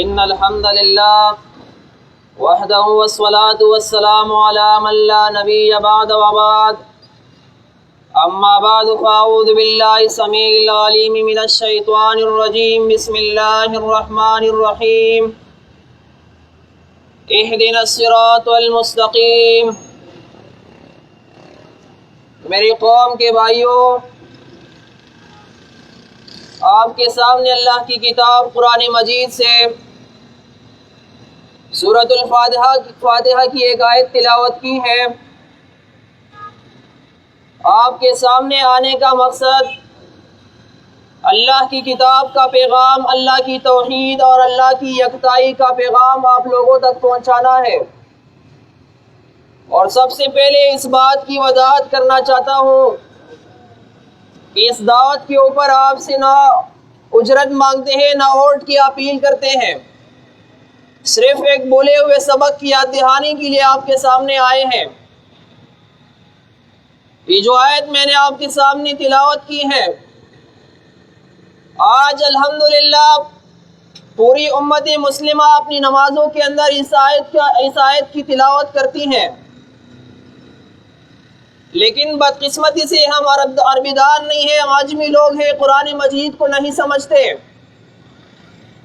إن الحمد لله وحده والصلاة والسلام على من لا نبي بعد وبعد أما بعد فأعوذ بالله السميع العليم من الشيطان الرجيم بسم الله الرحمن الرحيم اهدنا الصراط المستقيم۔ میری قوم کے بھائیوں، آپ کے سامنے اللہ کی کتاب قرآن مجید سے سورۃ الفاتحہ کی ایک آیت تلاوت کی ہے۔ آپ کے سامنے آنے کا مقصد اللہ کی کتاب کا پیغام، اللہ کی توحید اور اللہ کی یکتائی کا پیغام آپ لوگوں تک پہنچانا ہے۔ اور سب سے پہلے اس بات کی وضاحت کرنا چاہتا ہوں کہ اس دعوت کے اوپر آپ سے نہ اجرت مانگتے ہیں، نہ ووٹ کی اپیل کرتے ہیں، صرف ایک بولے ہوئے سبق کی یاد دہانی کے لیے آپ کے سامنے آئے ہیں۔ یہ جو آیت میں نے آپ کے سامنے تلاوت کی ہے، آج الحمدللہ پوری امت مسلمہ اپنی نمازوں کے اندر اس آیت کی تلاوت کرتی ہیں، لیکن بدقسمتی سے ہم عربی دان نہیں ہیں، عاجمی لوگ ہیں، قرآن مجید کو نہیں سمجھتے،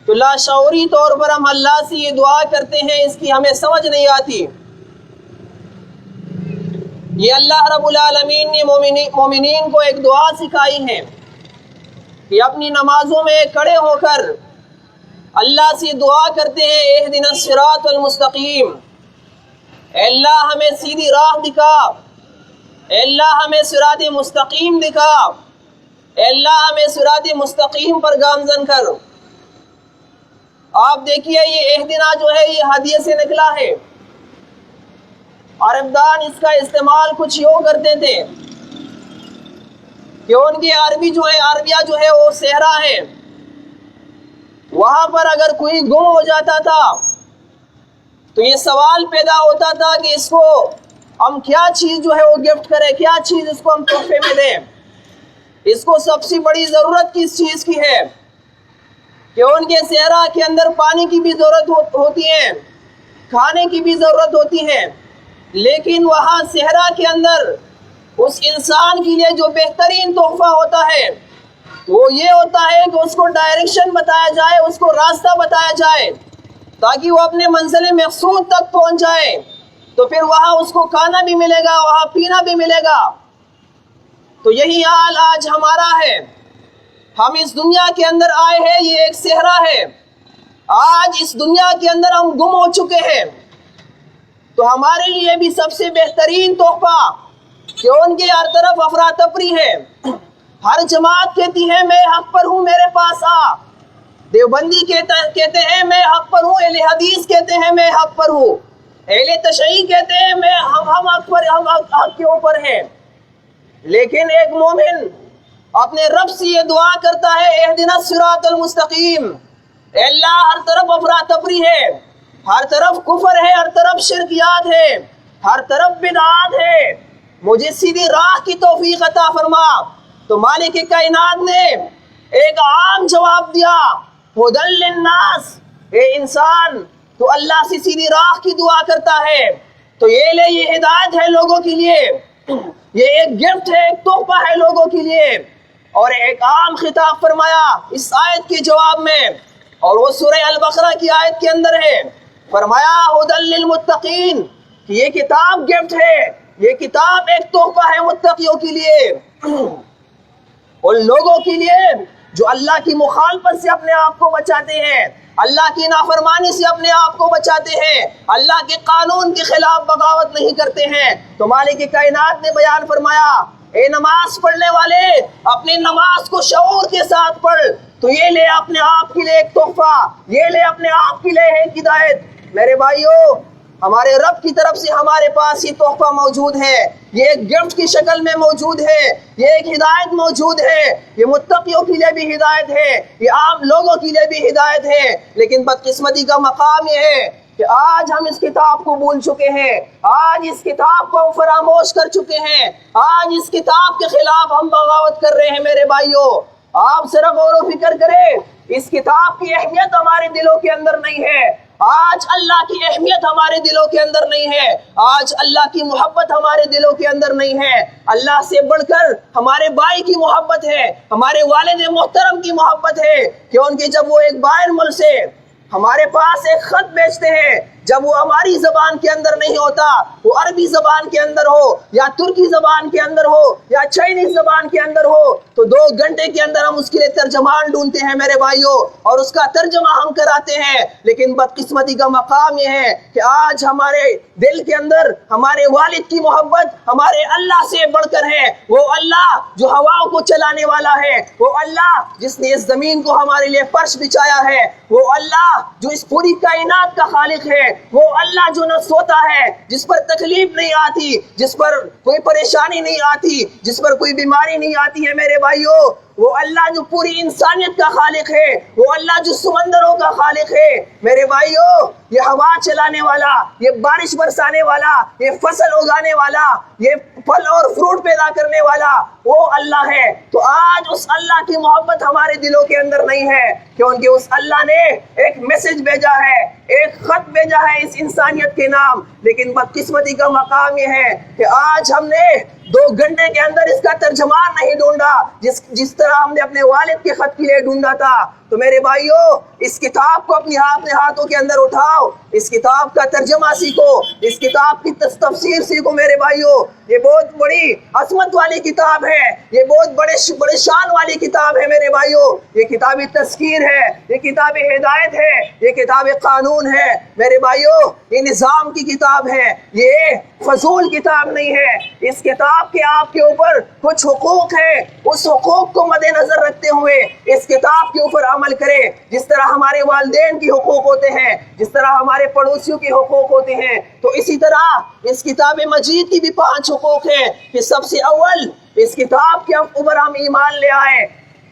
تو لاشعوری طور پر ہم اللہ سے یہ دعا کرتے ہیں، اس کی ہمیں سمجھ نہیں آتی۔ یہ اللہ رب العالمین نے مومنین کو ایک دعا سکھائی ہے کہ اپنی نمازوں میں کھڑے ہو کر اللہ سے دعا کرتے ہیں، اہدنا الصراط المستقیم، اے اللہ ہمیں سیدھی راہ دکھا، اے اللہ ہمیں صراط مستقیم دکھا، اے اللہ ہمیں صراط مستقیم پر گامزن کر۔ آپ دیکھیے یہ اہدنا جو ہے یہ ہدیے سے نکلا ہے۔ عرب دان اس کا استعمال کچھ یوں کرتے تھے کہ ان کی عربیہ جو ہے وہ صحرا ہے، وہاں پر اگر کوئی گم ہو جاتا تھا تو یہ سوال پیدا ہوتا تھا کہ اس کو ہم کیا چیز جو ہے وہ گفٹ کریں، کیا چیز اس کو ہم تحفے میں دیں۔ اس کو سب سے بڑی ضرورت کس چیز کی ہے کہ ان کے صحرا کے اندر پانی کی بھی ضرورت ہوتی ہے، کھانے کی بھی ضرورت ہوتی ہے، لیکن وہاں صحرا کے اندر اس انسان کے لیے جو بہترین تحفہ ہوتا ہے وہ یہ ہوتا ہے کہ اس کو ڈائریکشن بتایا جائے، اس کو راستہ بتایا جائے تاکہ وہ اپنے منزل مقصود تک پہنچ جائے، تو پھر وہاں اس کو کھانا بھی ملے گا، وہاں پینا بھی ملے گا۔ تو یہی حال آج ہمارا ہے، ہم اس دنیا کے اندر آئے ہیں، یہ ایک صحرا ہے، آج اس دنیا کے اندر ہم گم ہو چکے ہیں، تو ہمارے لیے بھی سب سے بہترین تحفہ کہ ان کے ہر طرف افراتفری ہے، ہر جماعت کہتی ہے میں حق پر ہوں میرے پاس آ، دیوبندی کہتے ہیں میں حق پر ہوں، اہل حدیث کہتے ہیں میں حق پر ہوں، اہل تشیع کہتے ہیں ہم حق کے اوپر ہیں، لیکن ایک مومن اپنے رب سے یہ دعا کرتا ہے اہدنا الصراط المستقیم، اے اللہ ہر طرف افراتفری ہے، ہر طرف کفر ہے، ہر طرف شرکیات ہے، ہر طرف بدعات ہے، مجھے سیدھی راہ کی توفیق عطا فرما۔ تو مالک کائنات نے ایک عام جواب دیا، ہدی للناس، اے انسان تو اللہ سے سیدھی راہ کی دعا کرتا ہے تو یہ لے، یہ ہدایت ہے لوگوں کے لیے، یہ ایک گفٹ ہے، ایک تحفہ ہے لوگوں کے لیے۔ اور ایک عام خطاب فرمایا اس آیت کے جواب میں، اور وہ سورہ البقرہ کی آیت کے اندر ہے، فرمایا ہدی للمتقین، کہ یہ کتاب گفٹ ہے، یہ کتاب ایک تحفہ ہے متقیوں کے لیے، ان لوگوں کے لیے جو اللہ کی مخالفت سے اپنے آپ کو بچاتے ہیں، اللہ کی نافرمانی سے اپنے آپ کو بچاتے ہیں، اللہ کے قانون کے خلاف بغاوت نہیں کرتے ہیں۔ تو مالک کائنات نے بیان فرمایا، اے نماز پڑھنے والے اپنی نماز کو شعور کے ساتھ پڑھ، تو یہ لے اپنے آپ کے لیے ایک تحفہ، یہ لے اپنے آپ کے لیے ایک ہدایت۔ میرے بھائیوں، ہمارے رب کی طرف سے ہمارے پاس یہ تحفہ موجود ہے، یہ ایک گفٹ کی شکل میں موجود ہے، یہ ایک ہدایت موجود ہے، یہ متقیوں کے لیے بھی ہدایت ہے، یہ عام لوگوں کے لیے بھی ہدایت ہے۔ لیکن بدقسمتی کا مقام یہ ہے کہ آج ہم اس کتاب کو بھول چکے ہیں، آج اس کتاب کو فراموش کر چکے ہیں، آج اس کتاب کے خلاف ہم بغاوت کر رہے ہیں۔ میرے بھائیوں، آپ ذرا غور و فکر کریں، اس کتاب کی اہمیت ہمارے دلوں کے اندر نہیں ہے، آج اللہ کی اہمیت ہمارے دلوں کے اندر نہیں ہے، آج اللہ کی محبت ہمارے دلوں کے اندر نہیں ہے۔ اللہ سے بڑھ کر ہمارے بھائی کی محبت ہے، ہمارے والد محترم کی محبت ہے کہ ان کے جب وہ ایک باہر ملک سے ہمارے پاس ایک خط بھیجتے ہیں، جب وہ ہماری زبان کے اندر نہیں ہوتا، وہ عربی زبان کے اندر ہو یا ترکی زبان کے اندر ہو یا چائنیز زبان کے اندر ہو، تو 2 گھنٹے کے اندر ہم اس کے لیے ترجمان ڈھونڈتے ہیں میرے بھائیوں، اور اس کا ترجمہ ہم کراتے ہیں۔ لیکن بدقسمتی کا مقام یہ ہے کہ آج ہمارے دل کے اندر ہمارے والد کی محبت ہمارے اللہ سے بڑھ کر ہے، وہ اللہ جو ہواؤں کو چلانے والا ہے، وہ اللہ جس نے اس زمین کو ہمارے لیے فرش بچھایا ہے، وہ اللہ جو اس پوری کائنات کا خالق ہے، وہ اللہ جو نہ سوتا ہے، جس پر تکلیف نہیں آتی، جس پر کوئی پریشانی نہیں آتی، جس پر کوئی بیماری نہیں آتی ہے میرے بھائیوں، وہ اللہ جو پوری انسانیت کا خالق ہے، وہ اللہ جو سمندروں کا خالق ہے میرے بھائیوں، یہ ہوا چلانے والا، یہ بارش برسانے والا، یہ فصل اگانے والا، یہ پھل اور فروٹ پیدا کرنے والا وہ اللہ ہے۔ تو آج اس اللہ کی محبت ہمارے دلوں کے اندر نہیں ہے، کیونکہ اس اللہ نے ایک میسج بھیجا ہے، ایک خط بھیجا ہے اس انسانیت کے نام۔ لیکن بدقسمتی کا مقام یہ ہے کہ آج ہم نے 2 گھنٹے کے اندر اس کا ترجمان نہیں ڈھونڈا، جس طرح ہم نے اپنے والد کے خط کے لیے ڈھونڈا تھا۔ تو میرے بھائیوں، اس کتاب کو اپنے ہاتھوں کے اندر اٹھاؤ، اس کتاب کا ترجمہ سیکھو، اس کتاب کی تفسیر سیکھو میرے بھائیوں۔ یہ بہت بڑی عظمت والی کتاب ہے، یہ بہت بڑے شان والی کتاب ہے میرے بھائیوں۔ یہ کتاب تذکیر ہے، یہ کتاب ہدایت ہے، یہ کتاب قانون ہے میرے بھائیوں، یہ نظام کی کتاب ہے، یہ فضول کتاب نہیں ہے۔ اس کتاب کے آپ کے اوپر کچھ حقوق ہیں، اس حقوق کو مد نظر رکھتے ہوئے اس کتاب کے اوپر عمل کرے۔ جس طرح ہمارے والدین کی حقوق ہوتے ہیں، جس طرح ہمارے پڑوسیوں کی حقوق ہوتے ہیں، تو اسی طرح اس کتاب مجید کی بھی 5 حقوق ہیں کہ سب سے اول اس کتاب کے اوپر ہم ایمان لے آئے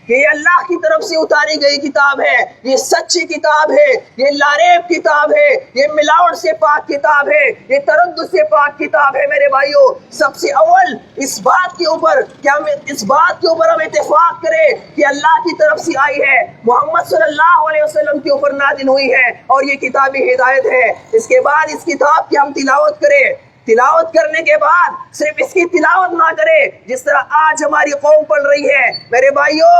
کہ یہ اللہ کی طرف سے اتاری گئی کتاب ہے، یہ سچی کتاب ہے، یہ لاریب کتاب ہے، یہ ملاوٹ سے پاک کتاب ہے، یہ تردد سے پاک کتاب ہے میرے بھائیوں۔ سب سے اول اس بات کے اوپر ہم اتفاق کریں کہ اللہ کی طرف سے آئی ہے، محمد صلی اللہ علیہ وسلم کے اوپر نازل ہوئی ہے، اور یہ کتاب ہدایت ہے۔ اس کے بعد اس کتاب کی ہم تلاوت کریں، تلاوت کرنے کے بعد صرف اس کی تلاوت نہ کرے جس طرح آج ہماری قوم پڑھ رہی ہے میرے بھائیوں۔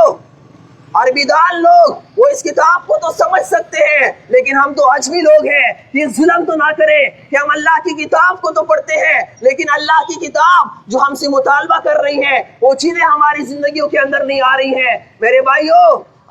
عربی دان لوگ وہ اس کتاب کو تو سمجھ سکتے ہیں، لیکن ہم تو عجمی لوگ ہیں، یہ ظلم تو نہ کریں کہ ہم اللہ کی کتاب کو تو پڑھتے ہیں، لیکن اللہ کی کتاب جو ہم سے مطالبہ کر رہی ہے وہ چیزیں ہماری زندگیوں کے اندر نہیں آ رہی ہیں میرے بھائیوں۔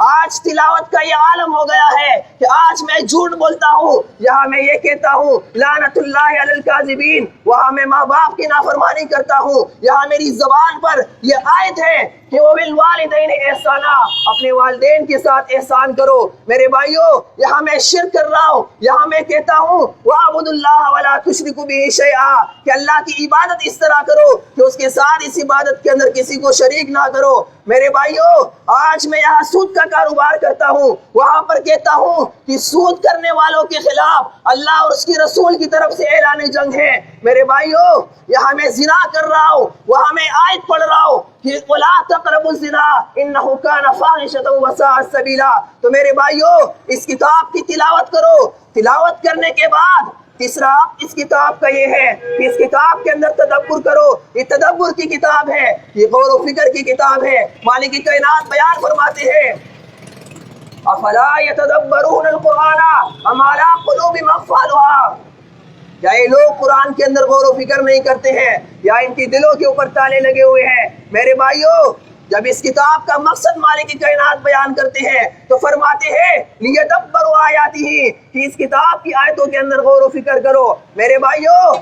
آج تلاوت کا یہ عالم ہو گیا ہے کہ آج میں جھوٹ بولتا ہوں، یہاں میں یہ کہتا ہوں لعنت اللہ علی الکاذبین، وہاں میں ماں باپ کی نافرمانی کرتا ہوں، یہاں میری زبان پر یہ آیت ہے کہ وبالوالدین احسانا، اپنے والدین کے ساتھ احسان کرو میرے بھائیوں۔ یہاں میں شرک کر رہا ہوں، یہاں میں کہتا ہوں وَاعْبُدُوا اللَّهَ وَلَا تُشْرِكُوا بِهِ شَيْئًا، کہ اللہ کی عبادت اس طرح کرو کہ اس کے ساتھ اس عبادت کے اندر کسی کو شریک نہ کرو میرے بھائیوں۔ آج میں یہاں سود کا کاروبار کرتا ہوں، وہاں پر کہتا ہوں کہ سود کرنے والوں کے خلاف اللہ اور اس کی رسول کی طرف سے اعلان جنگ ہے میرے بھائیوں۔ یہاں میں زنا کر رہا ہوں، وہاں میں آیت پڑھ رہا ہوں کہ وَلَا تَقْرَبُوا الزِّنَا إِنَّهُ كَانَ فَاحِشَةً وَسَاءَ سَبِيلًا۔ تو میرے بھائیوں، اس کتاب کی تلاوت کرو، تلاوت کرنے کے بعد تیسرا اس کتاب کا یہ ہے کہ اس کتاب کے اندر تدبر کرو، یہ تدبر کی کتاب ہے، یہ غور و فکر کی کتاب ہے۔ مالک کائنات بیان فرماتے ہیں افلا يتدبرون القرآن ام على قلوب اقفالها، کیا یہ لوگ قرآن کے اندر غور و فکر نہیں کرتے ہیں یا ان کی دلوں کے اوپر تالے لگے ہوئے ہیں میرے بھائیوں۔ جب اس کتاب کا مقصد مالک کائنات بیان کرتے ہیں تو فرماتے ہیں لیدبروا آیاتہ، کہ اس کتاب کی آیتوں کے اندر غور و فکر کرو میرے بھائیوں۔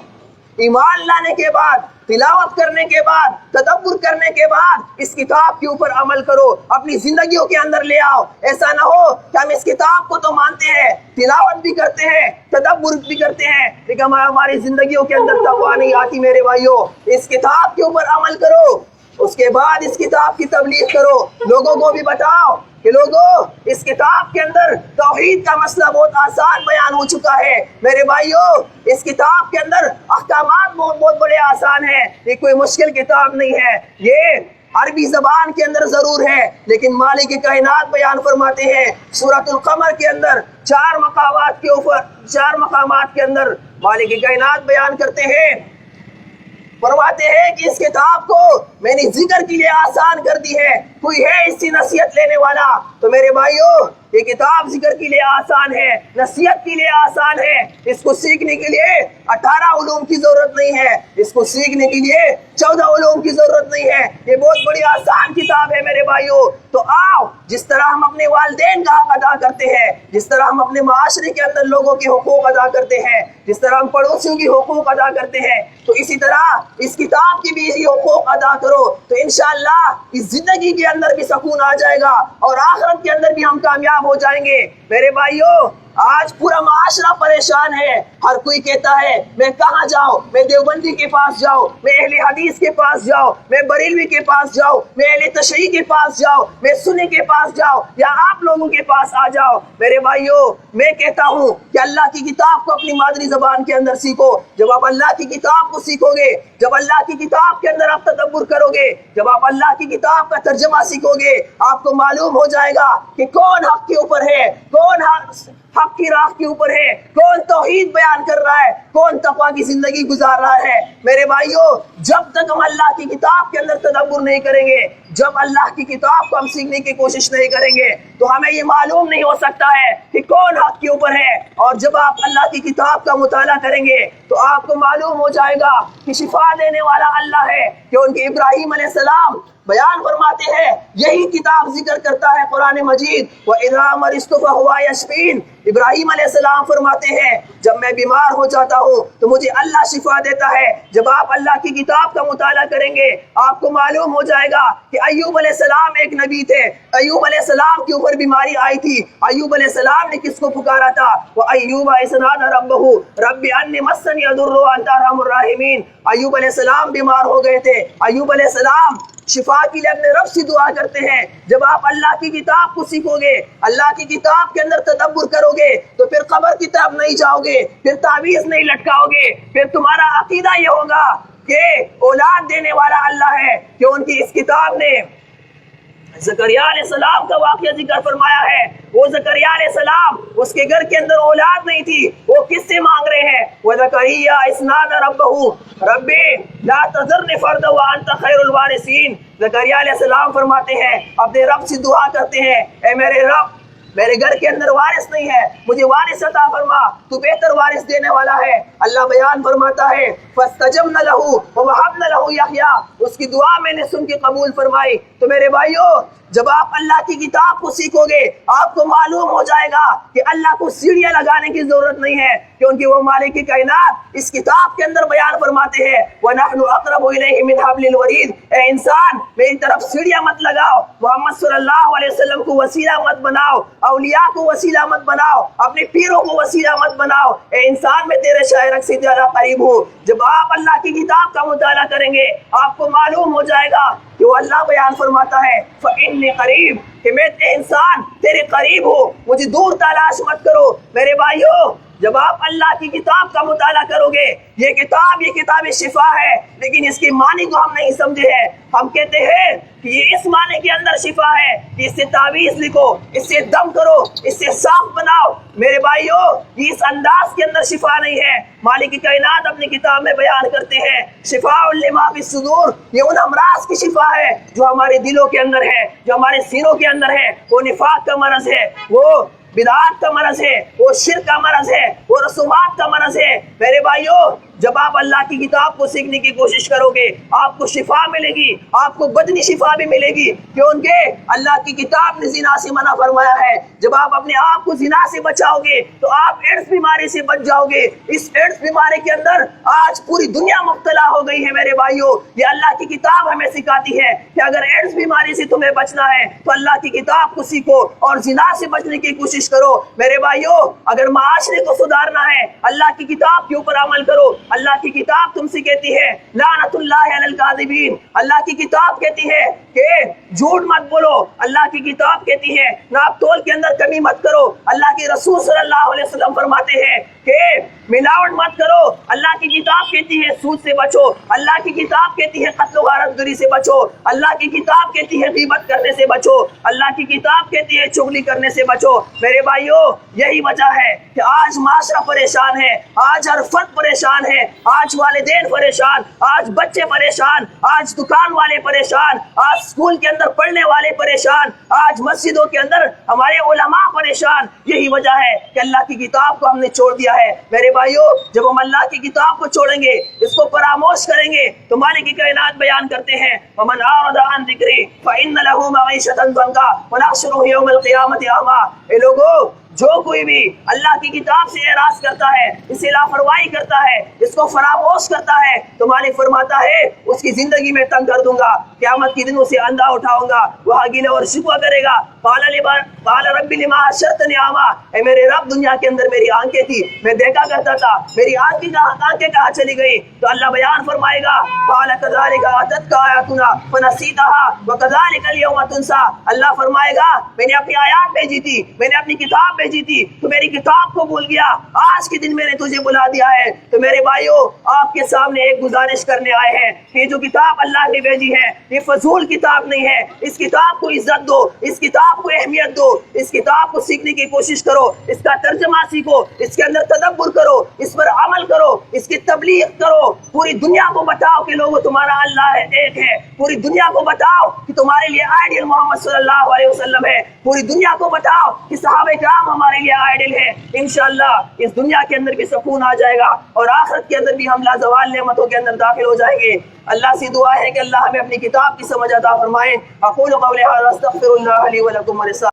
ایمان لانے کے بعد، تلاوت کرنے کے بعد، تدبر کرنے کے بعد اس کتاب کے اوپر عمل کرو، اپنی زندگیوں کے اندر لے آؤ۔ ایسا نہ ہو کہ ہم اس کتاب کو تو مانتے ہیں، تلاوت بھی کرتے ہیں، تدبر بھی کرتے ہیں، لیکن ہماری زندگیوں کے اندر تقویٰ نہیں آتی میرے بھائیوں۔ اس کتاب کے اوپر عمل کرو، اس کے بعد اس کتاب کی تبلیغ کرو، لوگوں کو بھی بتاؤ کہ لوگوں اس کتاب کے اندر توحید کا مسئلہ بہت آسان بیان ہو چکا ہے میرے بھائیوں۔ اس کتاب کے اندر احکامات بہت بڑے آسان ہیں، یہ کوئی مشکل کتاب نہیں ہے۔ یہ عربی زبان کے اندر ضرور ہے، لیکن مالک کائنات بیان فرماتے ہیں سورۃ القمر کے اندر 4 مقامات کے اندر مالک کائنات بیان کرتے ہیں، فرماتے ہیں کہ اس کتاب کو میں نے ذکر کے لیے آسان کر دی ہے، کوئی ہے اس سے نصیحت لینے والا؟ تو میرے بھائیوں، یہ کتاب ذکر کے لیے آسان ہے، نصیحت کے لیے آسان ہے، اس کو سیکھنے کے لیے 18 علوم کی ضرورت نہیں ہے، اس کو سیکھنے کے لیے 14 علوم کی ضرورت نہیں ہے، یہ بہت بڑی آسان کتاب ہے میرے بھائیوں۔ تو آؤ، جس طرح ہم اپنے والدین کا حق ادا کرتے ہیں، جس طرح ہم اپنے معاشرے کے اندر لوگوں کے حقوق ادا کرتے ہیں، جس طرح ہم پڑوسیوں کی حقوق ادا کرتے ہیں، تو اسی طرح اس کتاب کی بھی حقوق ادا کرو، تو انشاءاللہ اس زندگی کے اندر بھی سکون آ جائے گا اور آخرت کے اندر بھی ہم کامیاب ہو جائیں گے۔ میرے بھائیوں، آج پورا معاشرہ پریشان ہے، ہر کوئی کہتا ہے میں کہاں جاؤں، میں دیوبندی کے پاس جاؤں، میں اہل حدیث کے پاس جاؤں، میں بریلوی کے پاس جاؤں، میں اہل تشیع کے پاس جاؤں، میں سنی کے پاس جاؤں، یا آپ لوگوں کے پاس آ جاؤ۔ میرے بھائیوں، میں کہتا ہوں کہ اللہ کی کتاب کو اپنی مادری زبان کے اندر سیکھو۔ جب آپ اللہ کی کتاب کو سیکھو گے، جب اللہ کی کتاب کے اندر آپ تدبر کرو گے، جب آپ اللہ کی کتاب کا ترجمہ سیکھو گے، آپ کو معلوم ہو جائے گا کہ کون حق کے اوپر ہے، کون حق کی راہ کے اوپر ہے، کون توحید بیان کر رہا ہے، کون تقویٰ کی زندگی گزار رہا ہے۔ میرے بھائیوں، جب تک ہم اللہ کی کتاب کے اندر تدبر نہیں کریں گے، جب اللہ کی کتاب کو ہم سیکھنے کی کوشش نہیں کریں گے، تو ہمیں یہ معلوم نہیں ہو سکتا ہے کہ کون حق کے اوپر ہے۔ اور جب آپ اللہ کی کتاب کا مطالعہ کریں گے تو آپ کو معلوم ہو جائے گا کہ شفا دینے والا اللہ ہے، کہ ان کے ابراہیم علیہ السلام بیان فرماتے ہیں، یہی کتاب ذکر کرتا ہے قرآن مجید، وَإِذَا مَرِضْتُ فَهُوَ يَشْفِينِ۔ ابراہیم علیہ السلام فرماتے ہیں جب میں بیمار ہو جاتا ہوں تو مجھے اللہ شفا دیتا ہے۔ جب آپ اللہ کی کتاب کا مطالعہ کریں گے، آپ کو معلوم ہو جائے گا کہ ایوب علیہ السلام ایک نبی تھے، ایوب علیہ السلام کے اوپر بیماری آئی تھی، ایوب علیہ السلام نے کس کو پکارا تھا؟ وَأَيُّوبَ إِذْ نَادَىٰ رَبَّهُ رَبِّ أَنِّي مَسَّنِيَ الضُّرُّ وَأَنتَ أَرْحَمُ الرَّاحِمِينَ۔ ایوب علیہ السلام بیمار ہو گئے تھے، ایوب علیہ السلام شفا کے لیے اپنے رب سے دعا کرتے ہیں۔ جب آپ اللہ کی کتاب کو سیکھو گے، اللہ کی کتاب کے اندر تدبر کرو گے، تو پھر قبر کی طرف نہیں جاؤ گے، پھر تعویذ نہیں لٹکاؤ گے، پھر تمہارا عقیدہ یہ ہوگا کہ اولاد دینے والا اللہ ہے، کہ ان کی اس کتاب نے زکریا علیہ السلام کا واقعہ ذکر فرمایا ہے۔ وہ زکریا علیہ السلام، اس کے گھر کے اندر اولاد نہیں تھی، وہ کس سے مانگ رہے ہیں؟ وَزَكَرِيَّا إِذْ نَادَىٰ رَبَّهُ رَبِّ لَا تَذَرْنِ فَرْدًا وَأَنتَ خَيْرُ الْوَارِثِينَ۔ زکریا علیہ السلام فرماتے ہیں، اپنے رب سے دعا کرتے ہیں، اے میرے رب، میرے گھر کے اندر وارث نہیں ہے، مجھے وارث عطا فرما، تو بہتر وارث دینے والا ہے۔ اللہ بیان فرماتا ہے فَاسْتَجَبْنَا لَهُ وَوَهَبْنَا لَهُ يَحْيَىٰ، اس کی دعا میں نے سن کے قبول فرمائی۔ تو میرے بھائیوں، جب آپ اللہ کی کتاب کو سیکھو گے، آپ کو معلوم ہو جائے گا کہ اللہ کو سیڑھیاں لگانے کی ضرورت نہیں ہے، کیونکہ وہ مالک کائنات اس کتاب کے اندر بیان فرماتے ہیں وَنَحْنُ أَقْرَبُ إِلَيْهِ مِنْ حَبْلِ الْوَرِيدِ۔ اے انسان، میری طرف سیڑھیاں مت لگاؤ، محمد صلی اللہ علیہ وسلم کو وسیلہ مت بناؤ، اولیاء کو وسیلہ مت بناؤ، اپنے پیروں کو وسیلہ مت بناؤ۔ اے انسان، میں تیرے شاعرک سے زیادہ قریب ہوں۔ جب آپ اللہ کی کتاب کا مطالعہ کریں گے، آپ کو معلوم ہو جائے گا کہ وہ اللہ بیان فرماتا ہے فَإِنِّي قریب، کہ میں انسان تیرے قریب ہوں، مجھے دور تلاش مت کرو۔ میرے بھائیوں، جب آپ اللہ کی کتاب کا مطالعہ کرو گے، یہ کتاب شفا ہے، لیکن اس کے معنی کو ہم نہیں سمجھے ہیں۔ ہم کہتے ہیں کہ یہ اس معنی کے اندر شفا ہے کہ اس سے تعویذ لکھو، اس سے دم کرو، اس سے صاف بناؤ۔ میرے بھائیوں، یہ اس انداز کے اندر شفا نہیں ہے۔ مالک کائنات اپنی کتاب میں بیان کرتے ہیں شفاء لما فی الصدور، یہ ان امراض کی شفا ہے جو ہمارے دلوں کے اندر ہے، جو ہمارے سینوں کے اندر ہے۔ وہ نفاق کا مرض ہے، وہ بدعات کا مرض ہے، وہ شرک کا مرض ہے، وہ رسومات کا مرض ہے۔ میرے بھائیوں، جب آپ اللہ کی کتاب کو سیکھنے کی کوشش کرو گے، آپ کو شفا ملے گی، آپ کو بدنی شفا بھی ملے گی، کیونکہ اللہ کی کتاب نے زنا سے منع فرمایا ہے۔ جب آپ اپنے آپ کو زنا سے بچاؤ گے تو آپ ایڈس بیماری سے بچ جاؤ گے۔ اس ایڈس بیماری کے اندر آج پوری دنیا مبتلا ہو گئی ہے۔ میرے بھائیوں، یہ اللہ کی کتاب ہمیں سکھاتی ہے کہ اگر ایڈس بیماری سے تمہیں بچنا ہے تو اللہ کی کتاب کو سیکھو اور زنا سے بچنے کی کوشش کرو۔ میرے بھائیوں، اگر معاشرے کو سدھارنا ہے، اللہ کی کتاب کے اوپر عمل کرو۔ اللہ کی کتاب تم سے کہتی ہے لعنت اللہ علی الکاذبین، اللہ کی کتاب کہتی ہے کہ جھوٹ مت بولو، اللہ کی کتاب کہتی ہے ناپ تول کے اندر کمی مت کرو، اللہ کے رسول صلی اللہ علیہ وسلم فرماتے ہیں کہ ملاوٹ مت کرو، اللہ کی کتاب کہتی ہے سود سے بچو، اللہ کی کتاب کہتی ہے قتل و غارت گری سے بچو، اللہ کی کتاب کہتی ہے غیبت کرنے سے بچو، اللہ کی کتاب کہتی ہے چغلی کرنے سے بچو۔ میرے بھائیو، یہی وجہ ہے کہ آج معاشرہ پریشان ہے، آج ہر فرد پریشان ہے، آج والدین پریشان، آج بچے پریشان، آج دکان والے پریشان، آج اسکول کے اندر پڑھنے والے پریشان، آج مسجدوں کے اندر ہمارے علماء پریشان۔ یہی وجہ ہے کہ اللہ کی کتاب کو ہم نے چھوڑ دیا ہے۔ میرے بھائیو، جب ہم اللہ کی کتاب کو چھوڑیں گے، اس کو فراموش کریں گے تو مالک کائنات بیان کرتے ہیں وَمَنْ أَعْرَضَ عَنْ ذِكْرِي فَإِنَّ لَهُ مَعِيشَةً ضَنكًا وَنَحْشُرُهُ يَوْمَ الْقِيَامَةِ أَعْمَىٰ۔ اے لوگو، جو کوئی بھی اللہ کی کتاب سے اعراض کرتا ہے، اسے لاپرواہی کرتا ہے، اس کو فراموش کرتا ہے، تو مالک فرماتا ہے اس کی زندگی میں تنگ کر دوں گا، قیامت کے دن اسے اندھا اٹھاؤں گا، وہ گیلہ اور شکوہ کرے گا۔ قال رب لما حشرتنی اعمیٰ، اے میرے رب، دنیا کے اندر میری آنکھیں تھی، میں دیکھا کرتا تھا، میری آنکھیں کہاں چلی گئی؟ تو اللہ بیان فرمائے گا قال كذلك اتتك آیاتنا فنسیتها وكذلك اليوم تنسى۔ اللہ فرمائے گا میں نے اپنی آیات بھیجی تھی، میں نے اپنی کتاب بھیجی تھی، تو میری کتاب کو بھول گیا، آج کے دن میں نے تجھے بلا دیا ہے۔ تو میرے بھائیو، آپ کے سامنے ایک گزارش کرنے آئے ہیں، یہ جو کتاب اللہ نے بھیجی ہے یہ فضول کتاب نہیں ہے، اس کتاب کو عزت دو، اس کتاب کو اہمیت دو، اس کتاب کو سیکھنے کی کوشش کرو، اس کا ترجمہ سیکھو، اس کے اندر تدبر کرو، اس پر عمل کرو، اس کی تبلیغ کرو، پوری دنیا کو بتاؤ کہ لوگوں تمہارا اللہ ایک ہے، پوری دنیا کو بتاؤ کہ تمہارے لیے آئیڈیل محمد صلی اللہ علیہ وسلم ہے، پوری دنیا کو بتاؤ کہ صحابہ کرام ہمارے لیے آئیڈیل ہے۔ انشاءاللہ اس دنیا کے اندر بھی سکون آ جائے گا اور آخرت کے اندر بھی ہم لازوال نعمتوں کے اندر داخل ہو جائیں گے۔ اللہ سے دعا ہے کہ اللہ ہمیں اپنی کتاب کی سمجھ عطا فرمائے۔ اقول قولی ھذا استغفر اللہ لی ولکم ولسائر